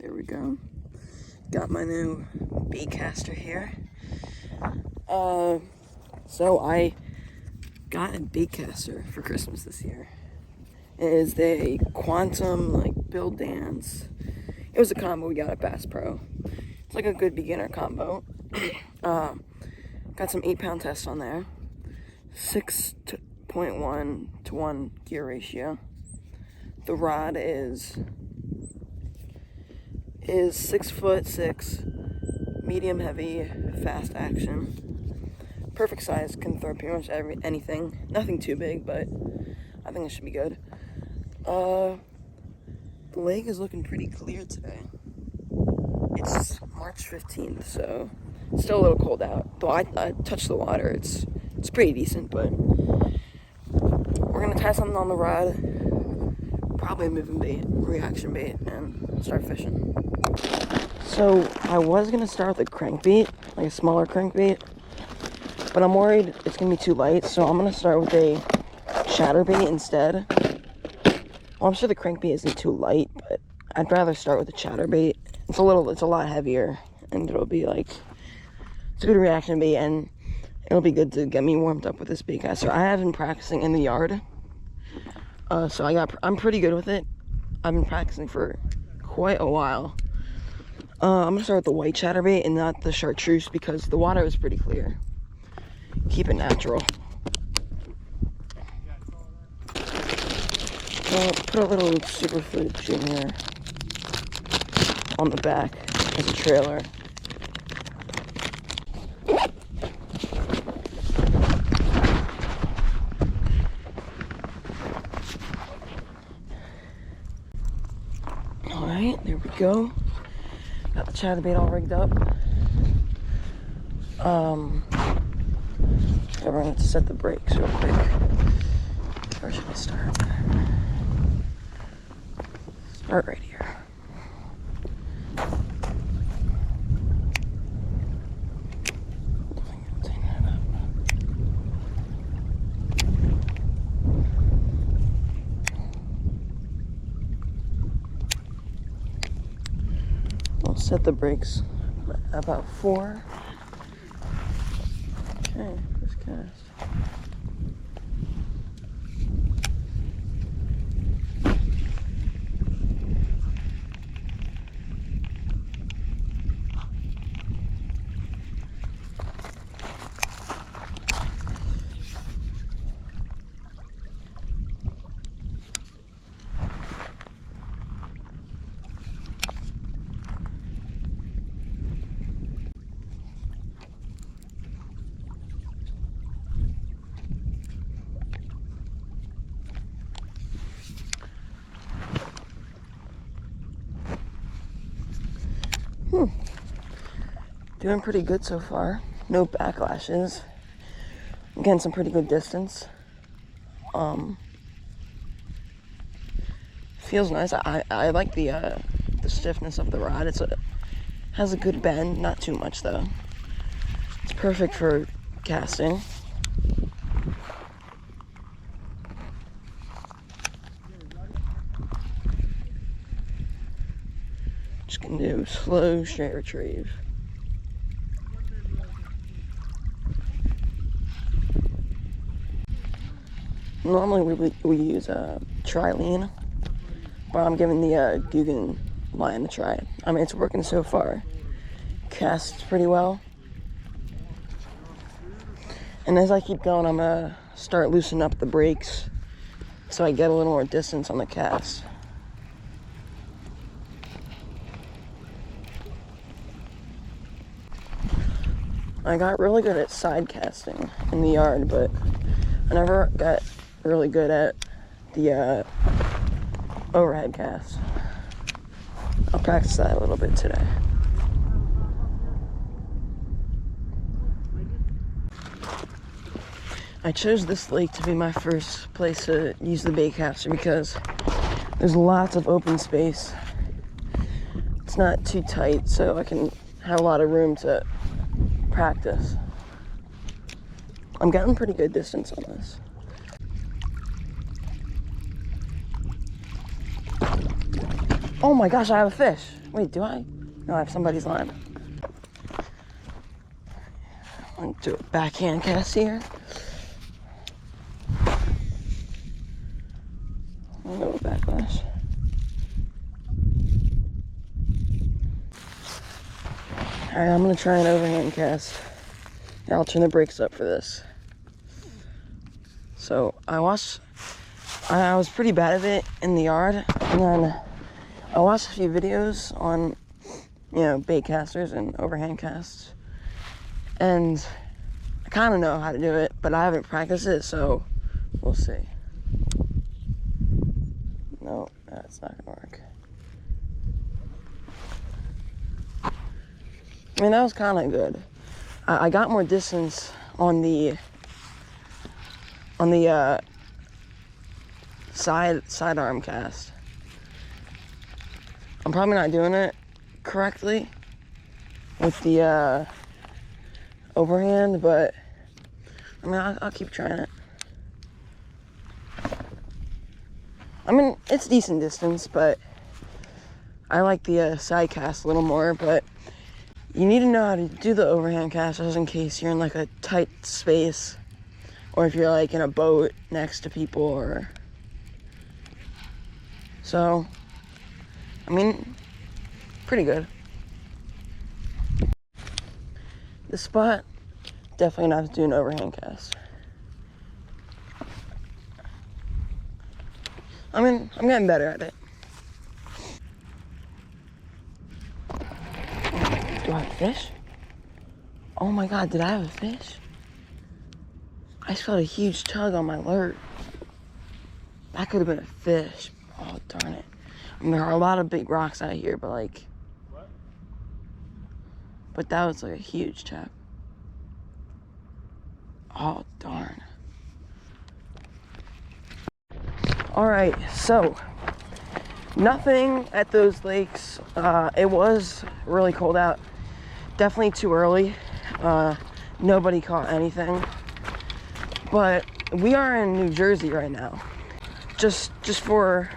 There we go. Got my new Baitcaster here. So I got a Baitcaster for Christmas this year. It is the Quantum build dance. It was a combo we got at Bass Pro. It's like a good beginner combo. Got some 8-pound tests on there. 6.1 to 1 gear ratio. The rod is 6'6", medium heavy, fast action. Perfect size, can throw pretty much anything. Nothing too big, but I think it should be good. The lake is looking pretty clear today. It's March 15th, so it's still a little cold out. Though I touched the water, it's pretty decent, but we're gonna try something on the rod. Probably a moving bait, reaction bait, and start fishing. So I was gonna start with a crankbait, like a smaller crankbait, but I'm worried it's gonna be too light, so I'm gonna start with a chatterbait instead. Well, I'm sure the crankbait isn't too light, but I'd rather start with a chatterbait. It's a lot heavier, and it'll be it's a good reaction bait, and it'll be good to get me warmed up with this Baitcaster. I have been practicing in the yard, so I'm pretty good with it. I've been practicing for quite a while. I'm gonna start with the white chatterbait and not the chartreuse because the water is pretty clear. Keep it natural. Put a little Superfood Junior on the back as a trailer. Alright, there we go. Got the chatterbait all rigged up. We're going to set the brakes real quick. Where should I start? Start right here. I'll set the brakes about 4. Okay, first cast. Doing pretty good so far. No backlashes. I'm getting some pretty good distance. Feels nice. I like the stiffness of the rod. Has a good bend, not too much though. It's perfect for casting. Just gonna do slow, straight retrieve. Normally we use Trilene, but I'm giving the Guggen line a try. I mean, it's working so far. Casts pretty well. And as I keep going, I'm gonna start loosening up the brakes so I get a little more distance on the cast. I got really good at side casting in the yard, but I never got really good at the overhead cast. I'll practice that a little bit today. I chose this lake to be my first place to use the Baitcaster because there's lots of open space. It's not too tight, so I can have a lot of room to practice. I'm getting pretty good distance on this. Oh my gosh, I have a fish. Wait, do I? No, I have somebody's line. I'm gonna do a backhand cast here. A little backlash. Alright, I'm gonna try an overhand cast. Yeah, I'll turn the brakes up for this. So I was pretty bad at it in the yard, and then I watched a few videos on, you know, baitcasters and overhand casts, and I kind of know how to do it, but I haven't practiced it, so we'll see. No, that's not gonna work. I mean, that was kind of good. I got more distance on the sidearm cast. I'm probably not doing it correctly with the overhand, but I mean, I'll keep trying it. I mean, it's decent distance, but I like the side cast a little more, but you need to know how to do the overhand cast just in case you're in like a tight space, or if you're like in a boat next to people, or so, I mean, pretty good. This spot, definitely gonna have to do an overhand cast. I mean, I'm getting better at it. Do I have a fish? Oh my god, did I have a fish? I just felt a huge tug on my lure. That could have been a fish. Oh, darn it. I mean, there are a lot of big rocks out here, but like... What? But that was like a huge chap. Oh, darn. Alright, so... nothing at those lakes. It was really cold out. Definitely too early. Nobody caught anything. But we are in New Jersey right now. Just for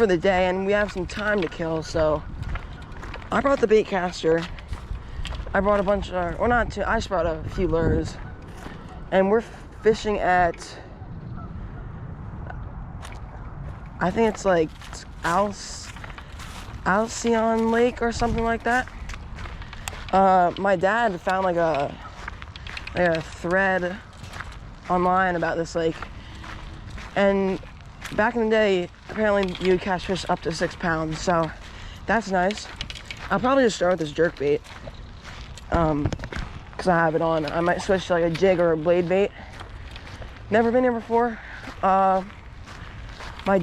the day, and we have some time to kill, so I brought the Baitcaster. I brought a bunch of, well, not two, I just brought a few lures. And we're fishing at, I think it's like Alcyon Lake or something like that. My dad found like a thread online about this lake, and back in the day, apparently you would catch fish up to 6 pounds, so that's nice. I'll probably just start with this jerkbait, because I have it on. I might switch to like a jig or a blade bait. Never been here before. My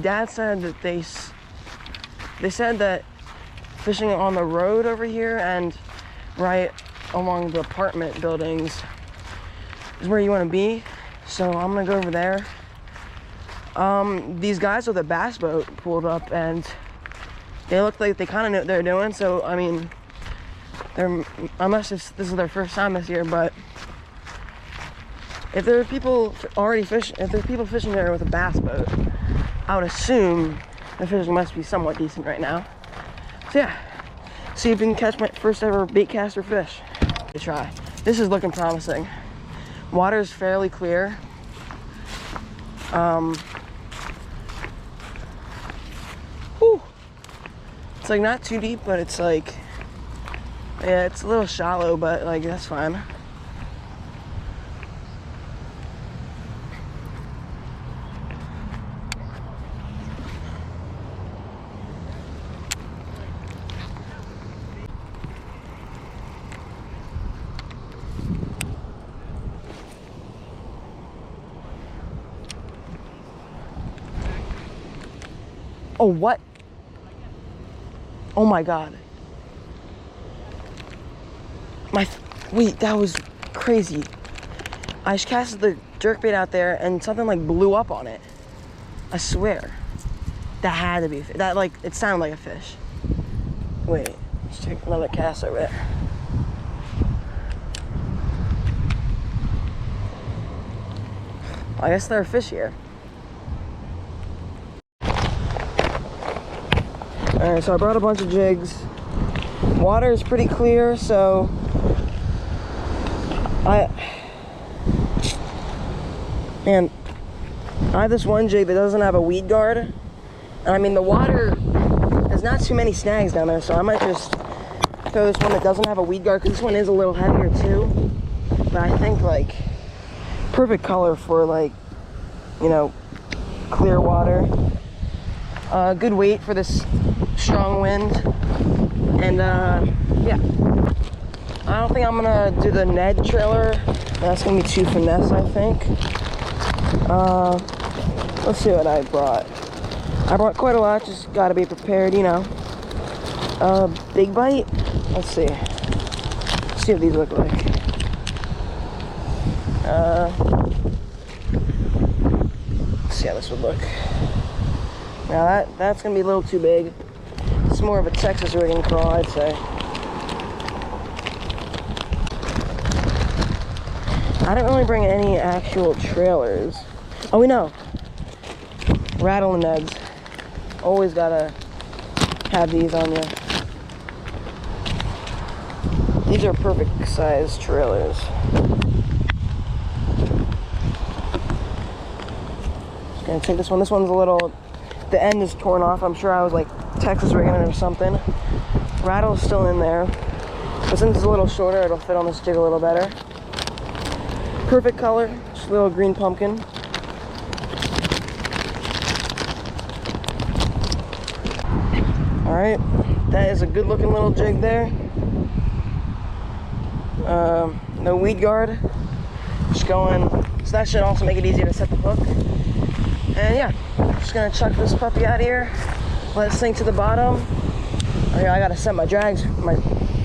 dad said that they said that fishing on the road over here and right along the apartment buildings is where you want to be, so I'm gonna go over there. These guys with a bass boat pulled up, and they looked like they kind of knew what they were doing, so I mean, unless this is their first time this year, but if there are people already fishing, if there's people fishing there with a bass boat, I would assume the fishing must be somewhat decent right now. So yeah, see if we can catch my first ever baitcaster fish. To try. This is looking promising. Water is fairly clear. Whew. It's like not too deep, but it's like, yeah, it's a little shallow, but like that's fine. Oh, what? Oh my god. Wait, that was crazy. I just casted the jerkbait out there and something like blew up on it. I swear. That had to be a fish. That, like, it sounded like a fish. Wait, let's take another cast over there. I guess there are fish here. Alright, so I brought a bunch of jigs. Water is pretty clear, so I have this one jig that doesn't have a weed guard. And I mean, the water, there's not too many snags down there, so I might just throw this one that doesn't have a weed guard, because this one is a little heavier too. But I think, like, perfect color for, like, you know, clear water. Good weight for this strong wind. And yeah, I don't think I'm gonna do the Ned trailer. That's gonna be too finesse, I think. Let's see what I brought. I brought quite a lot, just gotta be prepared, you know. Big bite. Let's see. Let's see what these look like. Let's see how this would look. Now that's gonna be a little too big. It's more of a Texas rigging crawl, I'd say. I didn't really bring any actual trailers. Oh, we know. Rattle and Neds. Always gotta have these on you. These are perfect size trailers. Just gonna take this one. This one's a little, the end is torn off. I'm sure I was like Texas rigging it or something. Rattle's still in there. But since it's a little shorter, it'll fit on this jig a little better. Perfect color, just a little green pumpkin. Alright, that is a good looking little jig there. No weed guard. Just going, so that should also make it easier to set the hook. And yeah, just gonna chuck this puppy out here, let it sink to the bottom. Oh yeah, I gotta set my drags,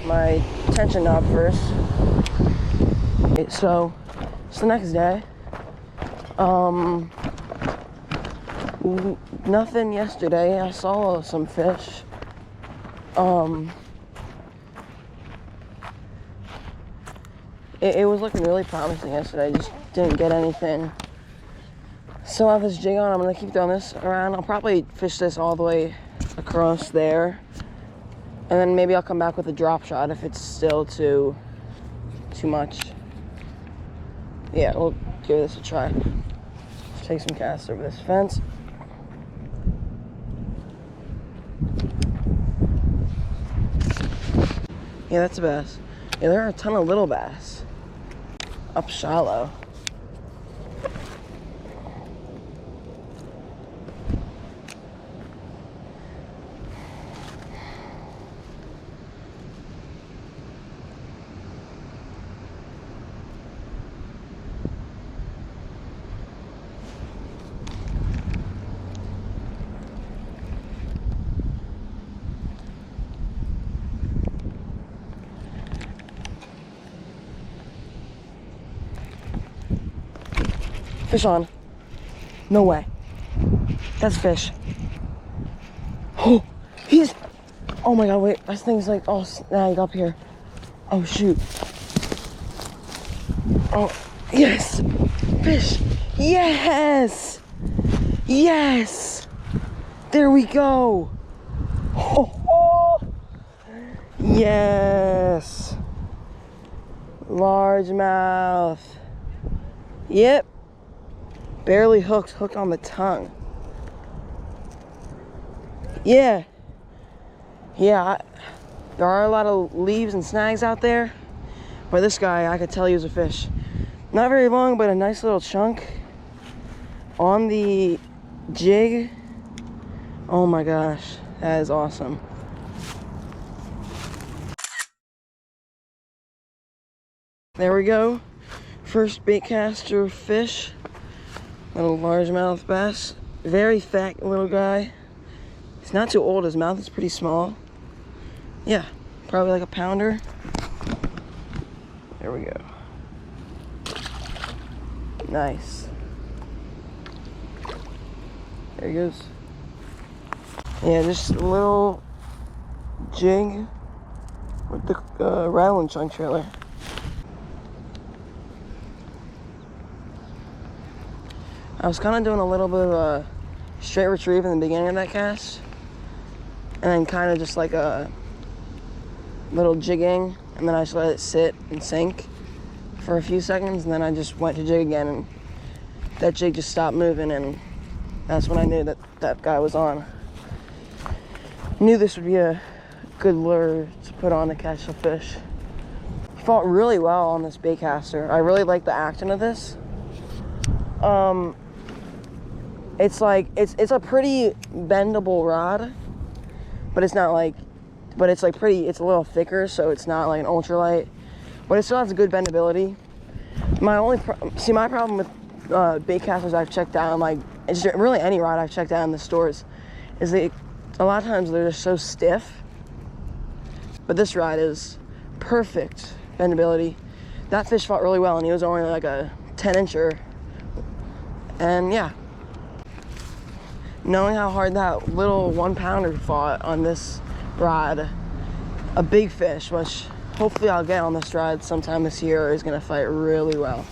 my tension knob first. Okay, so it's the next day. Nothing yesterday. I saw some fish. It was looking really promising yesterday. I just didn't get anything. So I have this jig on. I'm gonna keep throwing this around. I'll probably fish this all the way across there, and then maybe I'll come back with a drop shot if it's still too much. Yeah, we'll give this a try. Let's take some casts over this fence. Yeah, that's a bass. Yeah, there are a ton of little bass up shallow. Fish on. No way. That's fish. Oh, oh my god, wait. This thing's like, oh, snag up here. Oh, shoot. Oh, yes. Fish. Yes. Yes. There we go. Oh. Yes. Largemouth. Yep. Barely hooked on the tongue. Yeah. Yeah, there are a lot of leaves and snags out there, but this guy, I could tell he was a fish. Not very long, but a nice little chunk on the jig. Oh my gosh, that is awesome. There we go. First baitcaster fish. Little largemouth bass. Very fat little guy. He's not too old. His mouth is pretty small. Yeah, probably like a pounder. There we go. Nice. There he goes. Yeah, just a little jig with the rattling chunk trailer. I was kind of doing a little bit of a straight retrieve in the beginning of that cast, and then kind of just like a little jigging, and then I just let it sit and sink for a few seconds, and then I just went to jig again, and that jig just stopped moving, and that's when I knew that that guy was on. Knew this would be a good lure to put on to catch the fish. Fought really well on this baitcaster. I really like the action of this. It's like it's a pretty bendable rod, but it's not like, but it's like pretty. It's a little thicker, so it's not like an ultralight, but it still has a good bendability. My problem with baitcasters I've checked out, like it's really any rod I've checked out in the stores, is a lot of times they're just so stiff. But this rod is perfect bendability. That fish fought really well, and he was only like a 10-incher. And yeah, knowing how hard that little 1-pounder fought on this rod, a big fish, which hopefully I'll get on this rod sometime this year, is gonna fight really well.